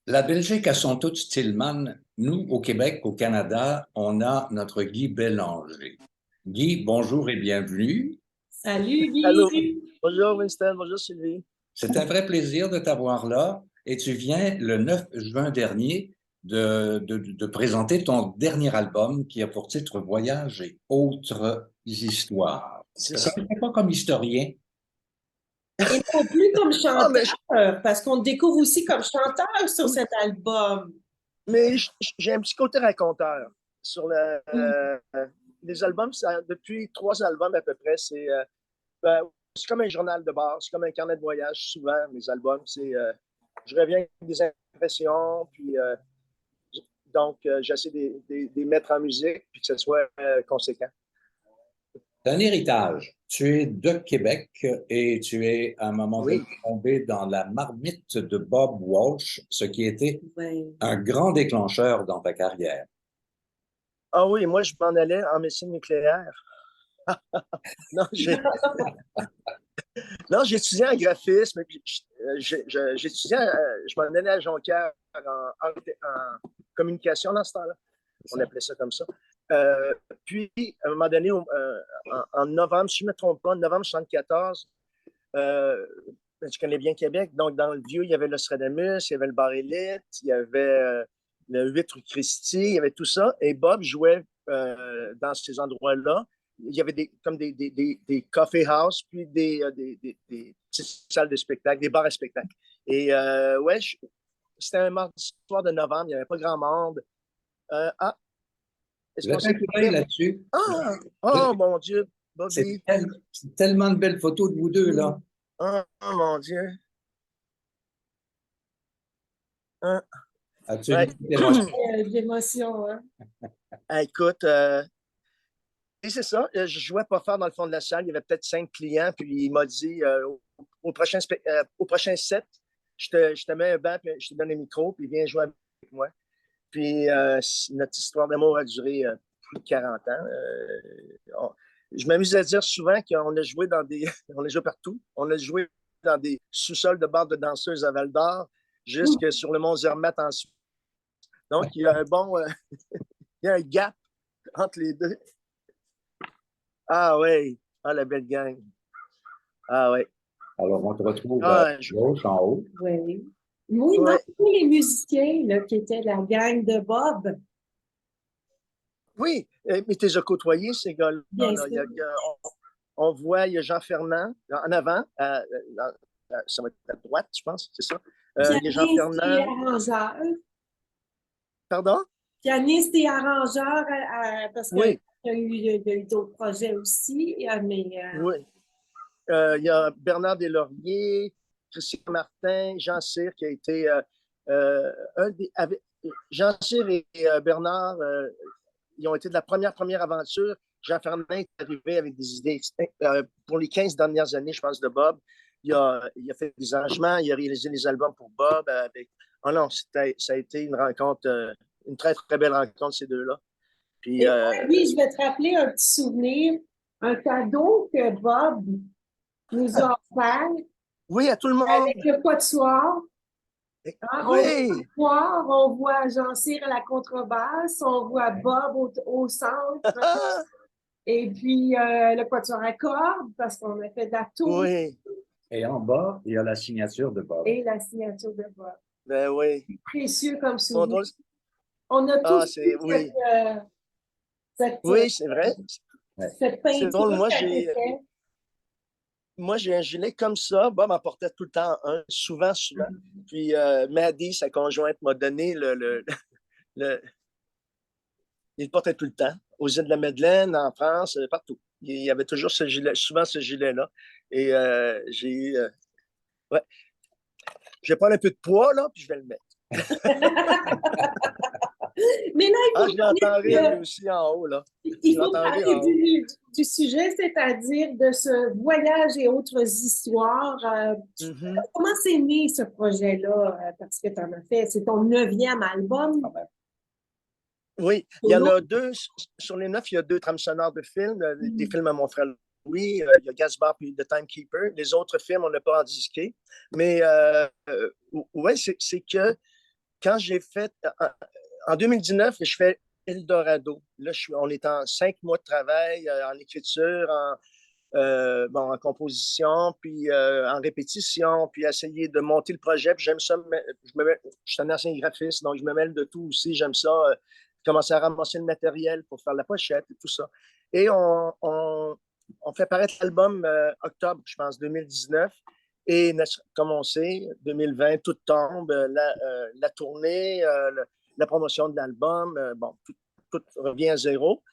La Belgique a son tout Stillman. Nous, au Québec, au Canada, on a notre Guy Bélanger. Guy, bonjour et bienvenue. Salut Allô. Guy! Bonjour Winston, bonjour Sylvie. C'est un vrai plaisir de t'avoir là et tu viens le 9 juin dernier de présenter ton dernier album qui a pour titre Voyage et autres histoires. C'est Je ne ça. te connais pas comme historien. Et non plus comme Ah, chanteur, parce qu'on te découvre aussi comme chanteur sur cet album. j'ai un petit côté raconteur. Sur Mm. les albums, depuis 3 albums à peu près, c'est comme un journal de bord, c'est comme un carnet de voyage. Souvent, mes albums, je reviens avec des impressions, puis j'essaie de les mettre en musique, puis que ce soit conséquent. C'est un héritage. Tu es de Québec et tu es à un moment donné Oui. tombé dans la marmite de Bob Walsh, ce qui était Ouais. un grand déclencheur dans ta carrière. Ah oui, moi, je m'en allais en médecine nucléaire. Non, j'étudiais en graphisme, puis je m'en allais à Jonquière en communication dans ce temps-là. On appelait ça comme ça. Puis, à un moment donné, en novembre, si je ne me trompe pas, en novembre 1974, je connais bien Québec, donc dans le vieux, il y avait l'Ostradamus, il y avait le Bar Élite, il y avait le 8 rue Christie, il y avait tout ça, et Bob jouait dans ces endroits-là. Il y avait comme des coffee house, puis des petites salles de spectacle, des bars à spectacle. Et ouais, c'était un mardi soir de novembre, il n'y avait pas grand monde. Est-ce qu'on Jette un s'est coup d'œil quitté? là-dessus. Oh mon Dieu, C'est Bobby. c'est tellement de belles photos de vous deux, là. Oh mon Dieu. Hein? As-tu une Ouais. petite émotion? D'émotion, hein? Écoute, et c'est ça, je jouais pas fort dans le fond de la salle. Il y avait peut-être 5 clients, puis il m'a dit au prochain set, je te mets un banc, puis je te donne un micro, puis viens jouer avec moi. Puis notre histoire d'amour a duré plus de 40 ans. Je m'amuse à dire souvent qu'on a joué on a joué partout. On a joué dans des sous-sols de bars de danseuses à Val d'Or, jusque sur le Mont Zermatt en Suisse. Donc, il y a il y a un gap entre les deux. Ah oui, ah la belle gang. Ah oui. Alors, on te retrouve à Ah, gauche, en haut. Oui. Oui, non, ouais. tous les musiciens là, qui étaient la gang de Bob, Oui, mais tu les as côtoyés, ces gars-là. bien Là. sûr. On voit, il y a Jean Fernand en avant, ça va être à droite, je pense, c'est ça. Il y a Jean Pianiste et Fernand. arrangeur. Pardon? Pianiste et arrangeur, parce qu'il Oui, y a eu d'autres projets aussi, mais oui. Il y a Bernard Deslauriers, Christian Martin, Jean Cyr qui a été Jean Cyr et Bernard, ils ont été de la première aventure. Jean Fernand est arrivé avec des idées pour les 15 dernières années, je pense, de Bob. Il a fait des arrangements, il a réalisé les albums pour Bob. Oh non, ça a été une rencontre, une très, très belle rencontre, ces deux-là. Puis, et oui, je vais te rappeler un petit souvenir, un cadeau que Bob nous a offert oui, à tout le avec monde. le quatuor. Hein, on voit Oui, le quatuor, on voit Jean-Cyr à la contrebasse, on voit Bob au centre, et puis le quatuor à cordes, parce qu'on a fait de la tour, oui, Et en bas, il y a la signature de Bob. et la signature de Bob. ben oui. Précieux comme Bon, souvenir. On a tous eu oui, cette, oui, c'est vrai. Ouais. cette C'est drôle. peinture qu'elle fait. Moi, j'ai un gilet comme ça. Bob m'en portait tout le temps un, souvent, souvent. Puis Maddie, sa conjointe, m'a donné le- il le portait tout le temps. Aux îles de la Madeleine, en France, partout. Il y avait toujours ce gilet, souvent ce gilet-là. Et ouais, je vais prendre un peu de poids, là, puis je vais le mettre. Mais là, Ah, je l'entends rire, lui aussi, en haut, là. il Je faut l'entends rire parler en haut. du sujet, c'est-à-dire de ce voyage et autres histoires. Mhm. Comment c'est né ce projet-là? Parce que tu en as fait, c'est ton 9e album. Quand même. Oui, il y en a 2. Sur les 9, il y a 2 trames sonores de films, des films à mon frère Louis. Il y a Gaspard puis The Timekeeper. Les autres films, on n'a pas en disqué. Mais ouais, c'est que quand j'ai fait, en 2019, je fais Eldorado. Là, on est en 5 mois de travail, en écriture, bon, en composition, puis en répétition, puis essayer de monter le projet. Puis j'aime ça, je suis un ancien graphiste, donc je me mêle de tout aussi. J'aime ça, commencer à ramasser le matériel pour faire la pochette et tout ça. Et on fait paraître l'album octobre, je pense, 2019. Et comme on sait, 2020, tout tombe, la tournée, la promotion de l'album, bon, tout revient à zéro.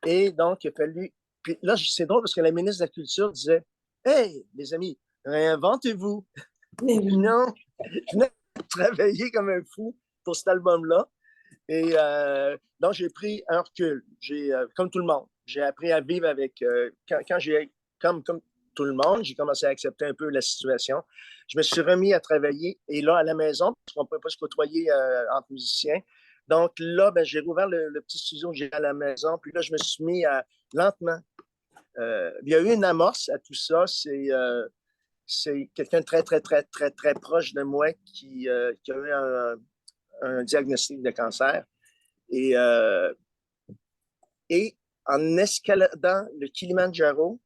Et donc, il a fallu. Puis là, c'est drôle parce que la ministre de la Culture disait: Hey, les amis, réinventez-vous. Mais oui. Non, je venais de travailler comme un fou pour cet album-là. Et donc, j'ai pris un recul. Comme tout le monde, j'ai appris à vivre avec. Quand j'ai, comme tout le monde, j'ai commencé à accepter un peu la situation. Je me suis remis à travailler. Et là, à la maison, parce qu'on ne peut pas se côtoyer entre musiciens. Donc là, ben, j'ai rouvert le petit studio que j'ai à la maison. Puis là, je me suis mis à lentement. Il y a eu une amorce à tout ça. C'est quelqu'un de très, très, très, très, très proche de moi qui a eu un diagnostic de cancer. Et, et en escaladant le Kilimandjaro,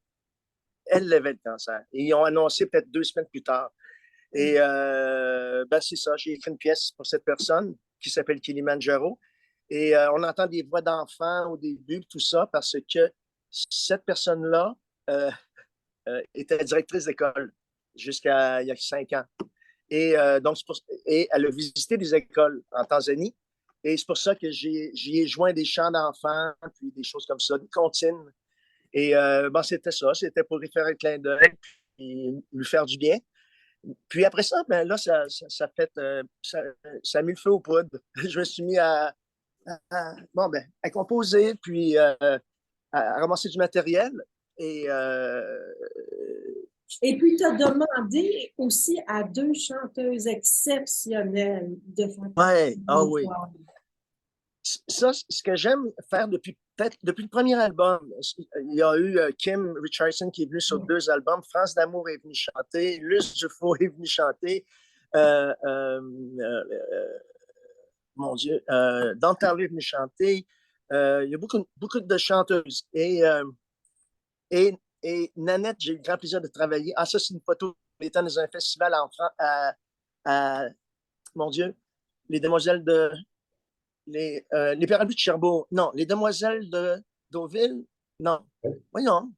elle avait le cancer. Et ils ont annoncé peut-être 2 semaines plus tard. Et ben c'est ça, j'ai écrit une pièce pour cette personne qui s'appelle Kilimandjaro. Et on entend des voix d'enfants au début, tout ça, parce que cette personne-là était directrice d'école jusqu'à il y a 5 ans. Et donc, et elle a visité des écoles en Tanzanie. Et c'est pour ça que j'y ai joint des chants d'enfants, puis des choses comme ça, des comptines. Et bon, c'était ça, c'était pour y faire un clin d'œil, puis lui faire du bien. Puis après ça, ben là, ça a mis le feu aux poudres. Je me suis mis bon, ben, à composer, puis à ramasser du matériel. Et Et puis, tu as demandé aussi à 2 chanteuses exceptionnelles de faire ouais, ah oui. l'histoire. Ça, ce que j'aime faire peut-être depuis le premier album, il y a eu Kim Richardson qui est venue sur 2 albums. France d'Amour est venue chanter, Luce Dufault est venue chanter. Euh, euh, euh, mon Dieu, Don Tarley est venu chanter. Il y a beaucoup, beaucoup de chanteuses. Et, et Nanette, j'ai eu le grand plaisir de travailler. Ah, ça, c'est une photo étant dans un festival en France mon Dieu, les demoiselles de les Péralus de Cherbourg. Non, les Demoiselles de Deauville. Non. Voyons.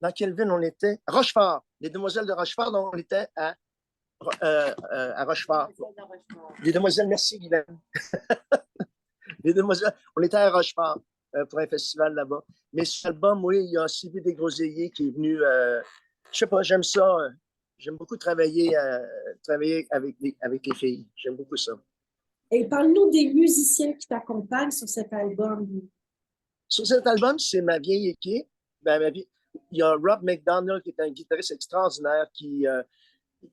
Dans quelle ville on était? Rochefort. Les Demoiselles de Rochefort, donc on était à Rochefort. Les Demoiselles, merci Guylaine. Les Demoiselles, on était à Rochefort pour un festival là-bas. Mais sur l'album, oui, il y a Sylvie Desgroseilliers qui est venu. Je sais pas, j'aime ça. J'aime beaucoup travailler avec les filles. J'aime beaucoup ça. Et parle-nous des musiciens qui t'accompagnent sur cet album. Sur cet album, c'est ma vieille équipe. Ben, il y a Rob McDonald qui est un guitariste extraordinaire qui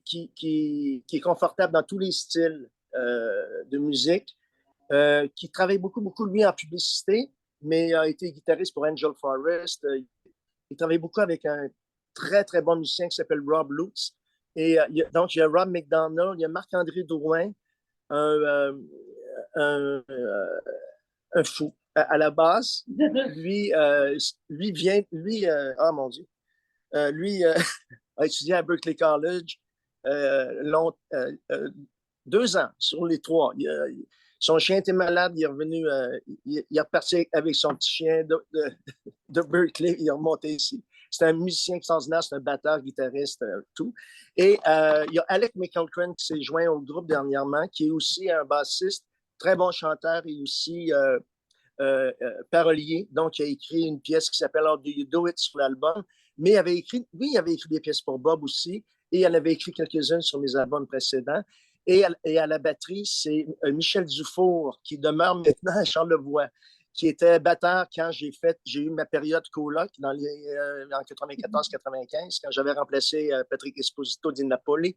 est confortable dans tous les styles de musique, qui travaille beaucoup, beaucoup, lui, en publicité, mais a été guitariste pour Angel Forest. Il travaille beaucoup avec un très, très bon musicien qui s'appelle Rob Lutz. Et donc, il y a Rob McDonald, il y a Marc-André Drouin, un, un fou. À la base, lui vient, oh mon Dieu, lui a étudié à Berkeley College 2 ans sur les 3. Son chien était malade, il est revenu, il est reparti avec son petit chien de Berkeley, il est remonté ici. C'est un musicien extraordinaire, c'est un batteur, guitariste, tout. Et il y a Alec McElcran qui s'est joint au groupe dernièrement, qui est aussi un bassiste, très bon chanteur et aussi parolier. Donc, il a écrit une pièce qui s'appelle How Do You Do It sur l'album. Mais il avait écrit des pièces pour Bob aussi. Et il en avait écrit quelques-unes sur mes albums précédents. Et à la batterie, c'est Michel Dufour, qui demeure maintenant à Charlevoix, qui était batteur quand j'ai eu ma période coloc en 94-95, quand j'avais remplacé Patrick Esposito di Napoli.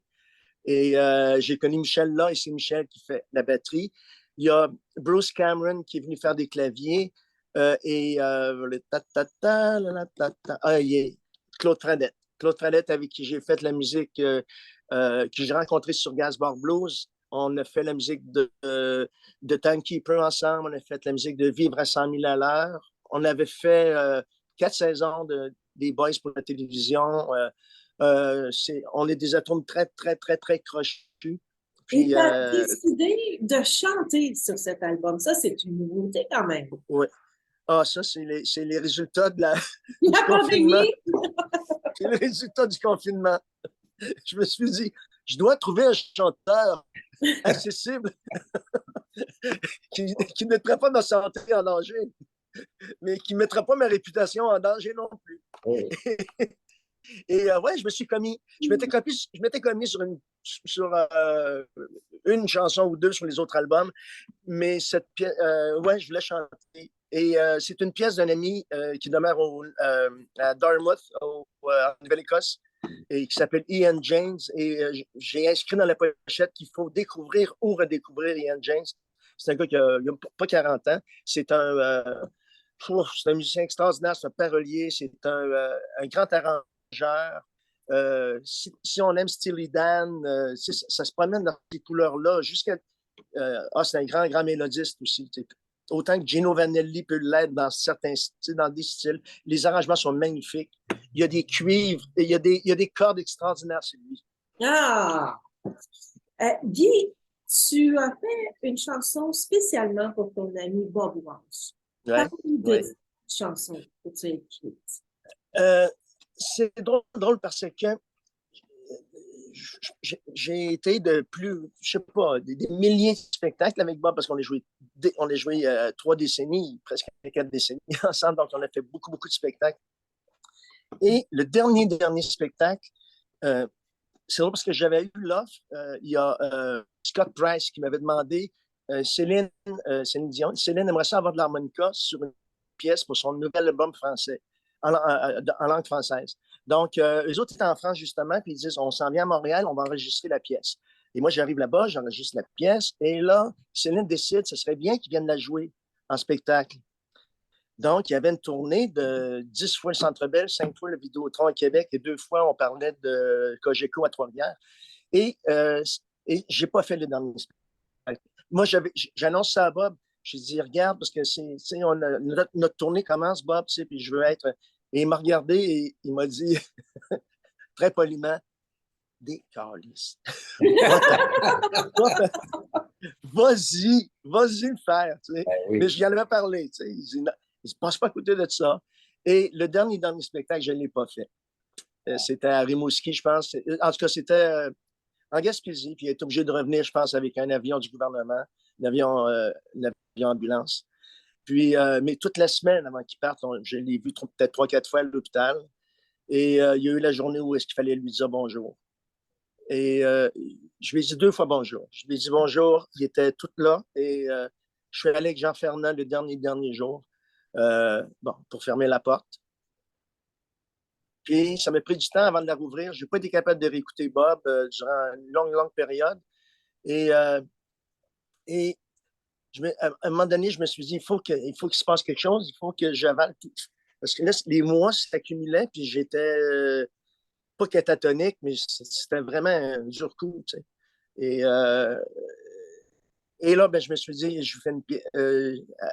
Et j'ai connu Michel là, et c'est Michel qui fait la batterie. Il y a Bruce Cameron qui est venu faire des claviers et Claude Fradette. Claude Fradette avec qui j'ai fait la musique que j'ai rencontré sur Gainsbourg Blues. On a fait la musique de Timekeeper ensemble. On a fait la musique de Vivre à 100 000 à l'heure. On avait fait 4 saisons des Boys pour la télévision. On est des atomes très, très, très, très crochus. Et tu as décidé de chanter sur cet album. Ça, c'est une nouveauté quand même. Oui. Ah, ça, c'est les résultats de La du confinement. pandémie! C'est le résultat du confinement. Je me suis dit, je dois trouver un chanteur accessible qui ne mettrait pas ma santé en danger, mais qui ne mettrait pas ma réputation en danger non plus. Oui. Et ouais, je m'étais commis sur une chanson ou deux sur les autres albums, mais cette pièce, ouais, je voulais chanter. Et c'est une pièce d'un ami qui demeure à Dartmouth, en Nouvelle-Écosse, et qui s'appelle Ian James. Et j'ai inscrit dans la pochette qu'il faut découvrir ou redécouvrir Ian James. C'est un gars qui n'a pas 40 ans. C'est un musicien extraordinaire, c'est un parolier, c'est un grand arrangeur. Si on aime Steely Dan, ça se promène dans ces couleurs-là jusqu'à. C'est un grand, grand mélodiste aussi. Autant que Gino Vanelli peut l'être dans certains styles, dans des styles. Les arrangements sont magnifiques. Il y a des cuivres, et il y a des cordes extraordinaires, c'est lui. Ah! Guy, tu as fait une chanson spécialement pour ton ami Bob Walsh. Ouais, Parle-nous de cette chanson que tu as écrite. C'est drôle parce que j'ai été je sais pas, des milliers de spectacles avec Bob parce qu'on a joué 3 décennies, presque 4 décennies ensemble, donc on a fait beaucoup, beaucoup de spectacles. Et le dernier spectacle, c'est drôle parce que j'avais eu l'offre, il y a Scott Price qui m'avait demandé, Céline Dion, Céline aimerait ça avoir de l'harmonica sur une pièce pour son nouvel album français, en langue française. Donc, eux autres étaient en France, justement, puis ils disent, on s'en vient à Montréal, on va enregistrer la pièce. Et moi, j'arrive là-bas, j'enregistre la pièce, et là, Céline décide, ce serait bien qu'ils viennent la jouer en spectacle. Donc, il y avait une tournée de 10 fois le Centre Bell, 5 fois le Vidéotron à Québec, et 2 fois, on parlait de Cogeco à Trois-Rivières. Et j'ai pas fait le dernier spectacle. Moi, j'annonce ça à Bob. Je dis, regarde, parce que notre tournée commence, Bob, puis je veux être. Et il m'a regardé et il m'a dit, très poliment, des calices. Vas-y le faire. Tu sais. Oui. Mais je lui en avais parlé. Tu sais. Il dit, ne passe pas à côté de ça. Et le dernier spectacle, je ne l'ai pas fait. C'était à Rimouski, je pense. En tout cas, c'était en Gaspésie. Puis il est obligé de revenir, je pense, avec un avion du gouvernement, un avion ambulance. Puis, mais toute la semaine avant qu'il parte, je l'ai vu peut-être 3-4 fois à l'hôpital. Et il y a eu la journée où est-ce qu'il fallait lui dire bonjour. Et je lui ai dit 2 fois bonjour. Je lui ai dit bonjour. Il était tout là. Et je suis allé avec Jean Fernand le dernier jour pour fermer la porte. Puis, ça m'a pris du temps avant de la rouvrir. Je n'ai pas été capable de réécouter Bob durant une longue période. Et à un moment donné, je me suis dit, il faut qu'il se passe quelque chose, il faut que j'avale tout. Parce que là, les mois s'accumulaient, puis j'étais pas catatonique, mais c'était vraiment un dur coup. Tu sais. Et là, je me suis dit, je fais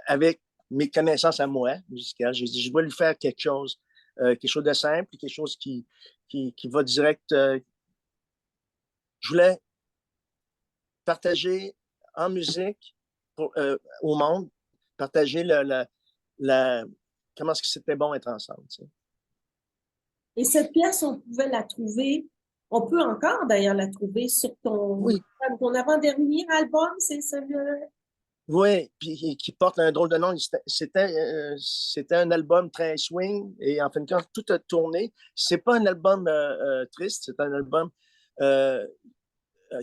avec mes connaissances à moi musicales, j'ai dit, je dois lui faire quelque chose de simple, quelque chose qui va direct. Je voulais partager en musique au monde, partager comment est-ce que c'était bon être ensemble. Tu sais. Et cette pièce, on pouvait la trouver, on peut encore d'ailleurs la trouver sur ton avant-dernier album, c'est celui-là? Oui, puis qui porte un drôle de nom. C'était un album très swing et en fin de compte, tout a tourné. C'est pas un album triste, c'est un album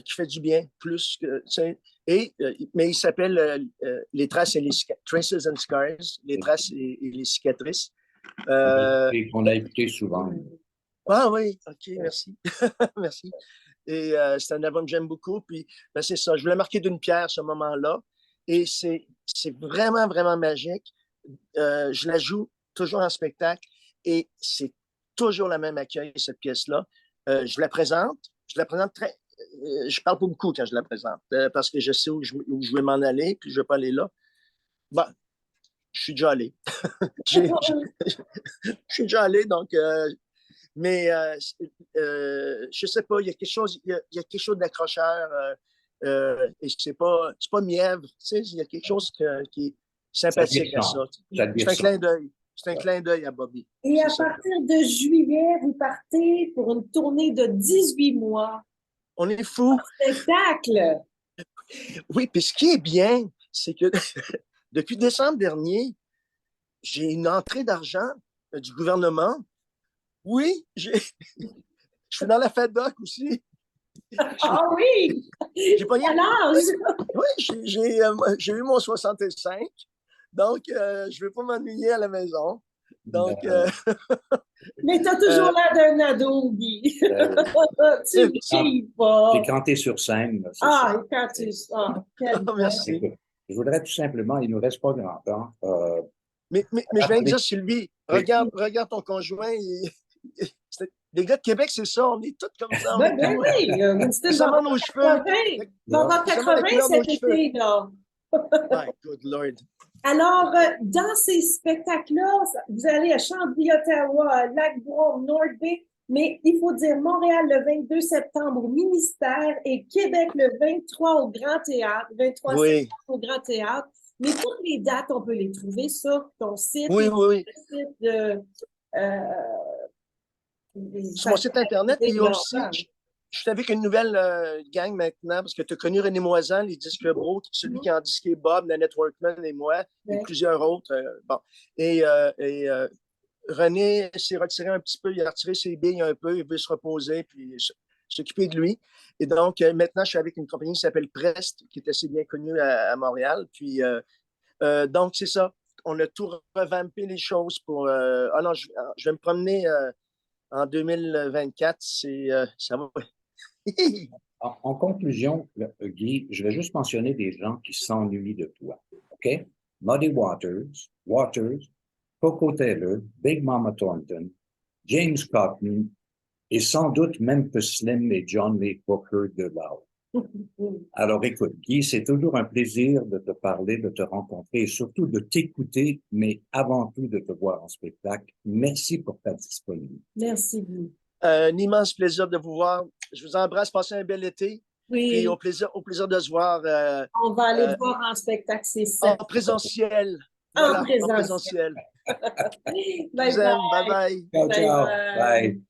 qui fait du bien, plus que. Mais il s'appelle Les Traces et les Traces and Scars, les traces et les cicatrices. Et qu'on a écouté souvent. Ah oui, ok, merci. Merci. Et c'est un album que j'aime beaucoup. Puis c'est ça, je voulais marquer d'une pierre ce moment-là. Et c'est vraiment, vraiment magique. Je la joue toujours en spectacle et c'est toujours le même accueil, cette pièce-là. Je la présente très. je parle pas beaucoup quand je la présente parce que je sais où je vais m'en aller, puis je vais pas aller là. Bon, je suis déjà allé. Je suis déjà allé, donc, mais je sais pas, il y a quelque chose d'accrocheur et c'est pas mièvre, tu sais, il y a quelque chose qui est sympathique à ça. C'est un clin d'œil. C'est un clin d'œil à Bobby. Et à partir de juillet, vous partez pour une tournée de 18 mois. On est fous. Spectacle! Oui, puis ce qui est bien, c'est que depuis décembre dernier, j'ai une entrée d'argent du gouvernement. Oui, je suis dans la FEDOC aussi. Ah oui! J'ai pogné. Quel âge? Oui, j'ai eu mon 65. Donc, je ne vais pas m'ennuyer à la maison. Donc, mais tu as toujours l'air d'un ado, Guy. Tu ne chies pas. C'est quand tu es sur scène. Ah, et quand tu... Ah, merci. Écoute, je voudrais tout simplement, il ne nous reste pas grand temps. Mais je viens de dire, Sylvie, regarde ton conjoint. Les gars de Québec, c'est ça. On est tous comme ça. Ben oui, Winston va avoir 80. Va avoir 80 cet été, là. My good Lord. Alors, dans ces spectacles-là, vous allez à Chambly-Ottawa, à Lac-Brome, North Bay, mais il faut dire Montréal le 22 septembre au Ministère et Québec le 23 au Grand Théâtre, 23 septembre au Grand Théâtre. Mais toutes les dates, on peut les trouver sur ton site. Oui. Le site de... sur mon site Internet, et aussi, je suis avec une nouvelle gang maintenant, parce que tu as connu René Moisan, les disques bro, celui qui a disqué Bob, Nanette Workman et moi, et plusieurs autres. Bon. Et René s'est retiré un petit peu, il a retiré ses billes un peu, il veut se reposer, puis s'occuper de lui. Et donc, maintenant, je suis avec une compagnie qui s'appelle Prest, qui est assez bien connue à Montréal. Puis, donc, c'est ça. On a tout revampé les choses pour... ah non, je vais me promener... en 2024, ça va. En conclusion, Guy, je vais juste mentionner des gens qui s'ennuient de toi. OK? Muddy Waters, Coco Taylor, Big Mama Thornton, James Cotton et sans doute même que Slim et John Lee Hooker de là. Alors écoute, Guy, c'est toujours un plaisir de te parler, de te rencontrer et surtout de t'écouter, mais avant tout de te voir en spectacle. Merci pour ta disponibilité. Merci, Guy. Un immense plaisir de vous voir. Je vous embrasse, passez un bel été. Oui. Et au plaisir de se voir. On va aller voir en spectacle, c'est ça. En présentiel. Voilà, en présentiel. Bye bye. Ciao, ciao. Bye.